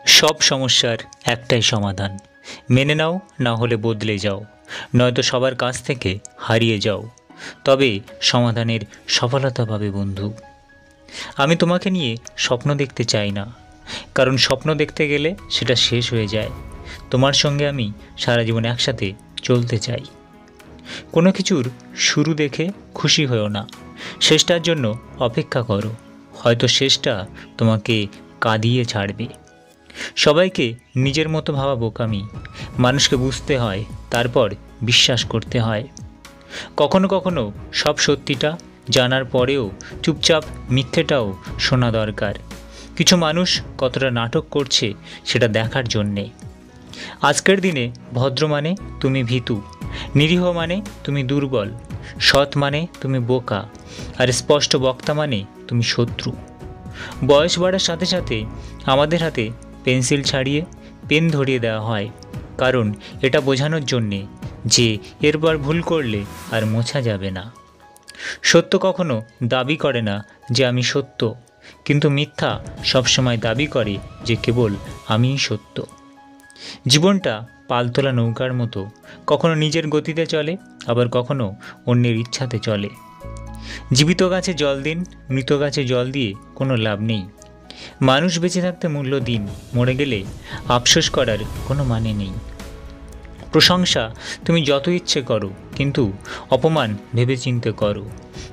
সব সমস্যার একটাই সমাধান, মেনে নাও, না হলে বদলে যাও, নয়তো সবার কাছ থেকে হারিয়ে যাও, তবে সমাধানের সফলতা পাবে বন্ধু। আমি তোমাকে নিয়ে স্বপ্ন দেখতে চাই না, কারণ স্বপ্ন দেখতে গেলে সেটা শেষ হয়ে যায়। তোমার সঙ্গে আমি সারা জীবন একসাথে চলতে চাই। কোনো কিছুর শুরু দেখে খুশি হও না, শেষটার জন্য অপেক্ষা করো, হয়তো শেষটা তোমাকে কাঁদিয়ে ছাড়বে। সবাইকে নিজের মতো ভাবা বোকামি, মানুষকে বুঝতে হয়, তারপর বিশ্বাস করতে হয়। কখনো কখনো সব সত্যিটা জানার পরেও চুপচাপ মিথ্যেটাও শোনা দরকার। কিছু মানুষ কতটা নাটক করছে সেটা দেখার জন্যে। আজকের দিনে ভদ্র মানে তুমি ভীতু, নিরীহ মানে তুমি দুর্বল, সৎ মানে তুমি বোকা, আর স্পষ্ট বক্তা মানে তুমি শত্রু। বয়স বাড়ার সাথে সাথে আমাদের হাতে পেন্সিল ছাড়িয়ে পেন ধরিয়ে দেওয়া হয়, কারণ এটা বোঝানোর জন্যে যে এরপর ভুল করলে আর মোছা যাবে না। সত্য কখনো দাবি করে না যে আমি সত্য, কিন্তু মিথ্যা সবসময় দাবি করে যে কেবল আমিই সত্য। জীবনটা পালতোলা নৌকার মতো, কখনো নিজের গতিতে চলে, আবার কখনো অন্যের ইচ্ছাতে চলে। জীবিত গাছে জল দিন, মৃত গাছে জল দিয়ে কোনো লাভ নেই। মানুষ বেঁচে থাকতে মূল্য দিন, মরে গেলে আফসোস করার কোনো মানে নেই। প্রশংসা তুমি যত ইচ্ছে করো, কিন্তু অপমান ভেবেচিন্তে করো,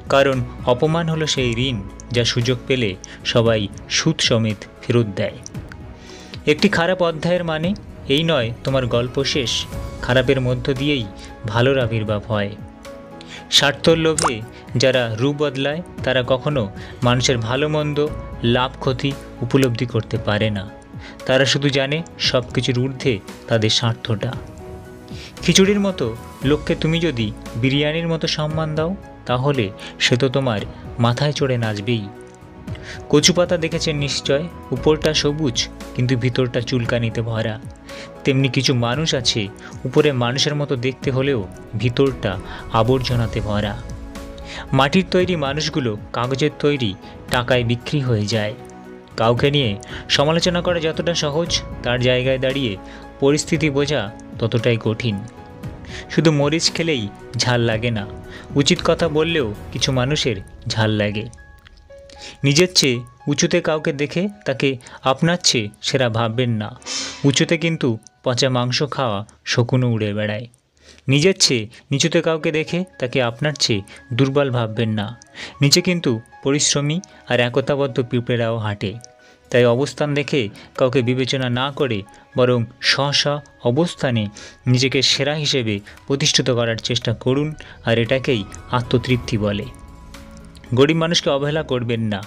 কারণ অপমান হলো সেই ঋণ যা সুযোগ পেলে সবাই সুদ সমেত ফেরত দেয়। একটি খারাপ অধ্যায়ের মানে এই নয় তোমার গল্প শেষ, খারাপের মধ্য দিয়েই ভালোর আবির্ভাব হয়। স্বার্থর লোভে যারা রূপ বদলায় তারা কখনো মানুষের ভালো মন্দ, লাভ ক্ষতি উপলব্ধি করতে পারে না। তারা শুধু জানে সব কিছুর ঊর্ধ্বে তাদের স্বার্থটা। খিচুড়ির মতো লোককে তুমি যদি বিরিয়ানির মতো সম্মান দাও, তাহলে সে তো তোমার মাথায় চড়ে নাচবেই। কচু পাতা দেখেছেন নিশ্চয়, উপরটা সবুজ কিন্তু ভিতরটা চুলকানিতে ভরা। তেমনি কিছু মানুষ আছে, উপরে মানুষের মতো দেখতে হলেও ভিতরটা আবর্জনাতে ভরা। মাটির তৈরি মানুষগুলো কাগজের তৈরি টাকায় বিক্রি হয়ে যায়। কাউকে নিয়ে সমালোচনা করা যতটা সহজ, তার জায়গায় দাঁড়িয়ে পরিস্থিতি বোঝা ততটাই কঠিন। শুধু মরিচ খেলেই ঝাল লাগে না, উচিত কথা বললেও কিছু মানুষের ঝাল লাগে। নিজের চেয়ে উঁচুতে কাউকে দেখে তাকে আপনার চেয়ে সেরা ভাববেন না, উঁচুতে কিন্তু পচা মাংস খাওয়া শকুনও উড়ে বেড়ায়। নিজের চেয়ে নিচুতে কাউকে দেখে তাকে আপনার চেয়ে দুর্বল ভাববেন না, নিচে কিন্তু পরিশ্রমী আর একতাবদ্ধ পিঁপড়েরাও হাঁটে। তাই অবস্থান দেখে কাউকে বিবেচনা না করে বরং স্ব অবস্থানে নিজেকে সেরা হিসেবে প্রতিষ্ঠিত করার চেষ্টা করুন, আর এটাকেই আত্মতৃপ্তি বলে। গরিব মানুষকে অবহেলা করবেন না,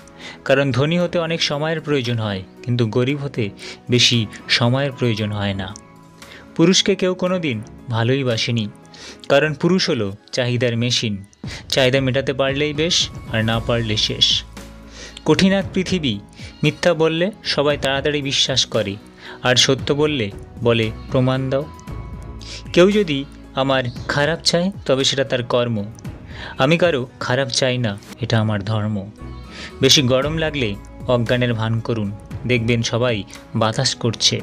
কারণ ধনী হতে অনেক সময়ের প্রয়োজন হয়, কিন্তু গরিব হতে বেশি সময়ের প্রয়োজন হয় না। পুরুষকে কেউ কোনো দিন ভালোই বাসেনি, কারণ পুরুষ হলো চাহিদার মেশিন। চাহিদা মেটাতে পারলেই বেশ, আর না পারলে শেষ। কঠিন এক পৃথিবী, মিথ্যা বললে সবাই তাড়াতাড়ি বিশ্বাস করে, আর সত্য বললে বলে প্রমাণ দাও। কেউ যদি আমার খারাপ চায় তবে সেটা তার কর্ম, আমি কারো খারাপ চাই না, এটা আমার ধর্ম। বেশি গরম লাগলে অজ্ঞানের ভান করুন, দেখবেন সবাই বাতাস করছে।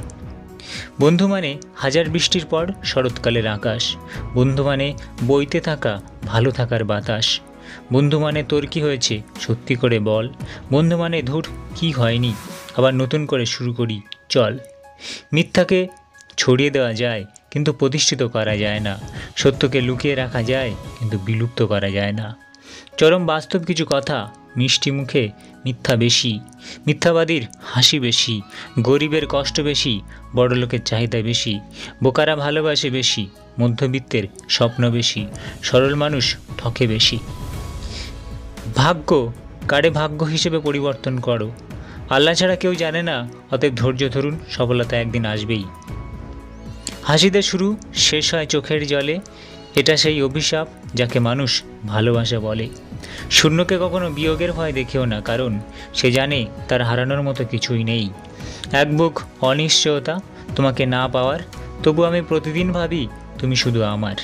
বন্ধু মানে হাজার বৃষ্টির পর শরৎকালের আকাশ, বন্ধু মানে বইতে থাকা ভালো থাকার বাতাস, বন্ধু মানে তোর কি হয়েছে সত্যি করে বল, বন্ধু মানে ধুর কি হয়নি, আবার নতুন করে শুরু করি চল। মিথ্যাকে ছড়িয়ে দেওয়া যায় কিন্তু প্রতিষ্ঠিত করা যায় না, সত্যকে লুকিয়ে রাখা যায় কিন্তু বিলুপ্ত করা যায় না। চরম বাস্তব কিছু কথা, মিষ্টি মুখে মিথ্যা বেশি, মিথ্যাবাদীর হাসি বেশি, গরিবের কষ্ট বেশি, বড়লোকের চাহিদা বেশি, বোকারা ভালোবাসে বেশি, মধ্যবিত্তের স্বপ্ন বেশি, সরল মানুষ ঠকে বেশি। ভাগ্য কারে ভাগ্য হিসেবে পরিবর্তন করো, আল্লাহ ছাড়া কেউ জানে না, অতএব ধৈর্য ধরুন, সফলতা একদিন আসবেই। হাসিতে শুরু শেষ হয় চোখের জলে, এটা সেই অভিশাপ যাকে মানুষ ভালোবাসা বলে। শূন্যকে কখনো বিয়োগের ভয় দেখেও না, কারণ সে জানে তার হারানোর মতো কিছুই নেই। এক বুক অনিশ্চয়তা তোমাকে না পাওয়ার, তবু আমি প্রতিদিন ভাবি তুমি শুধু আমার।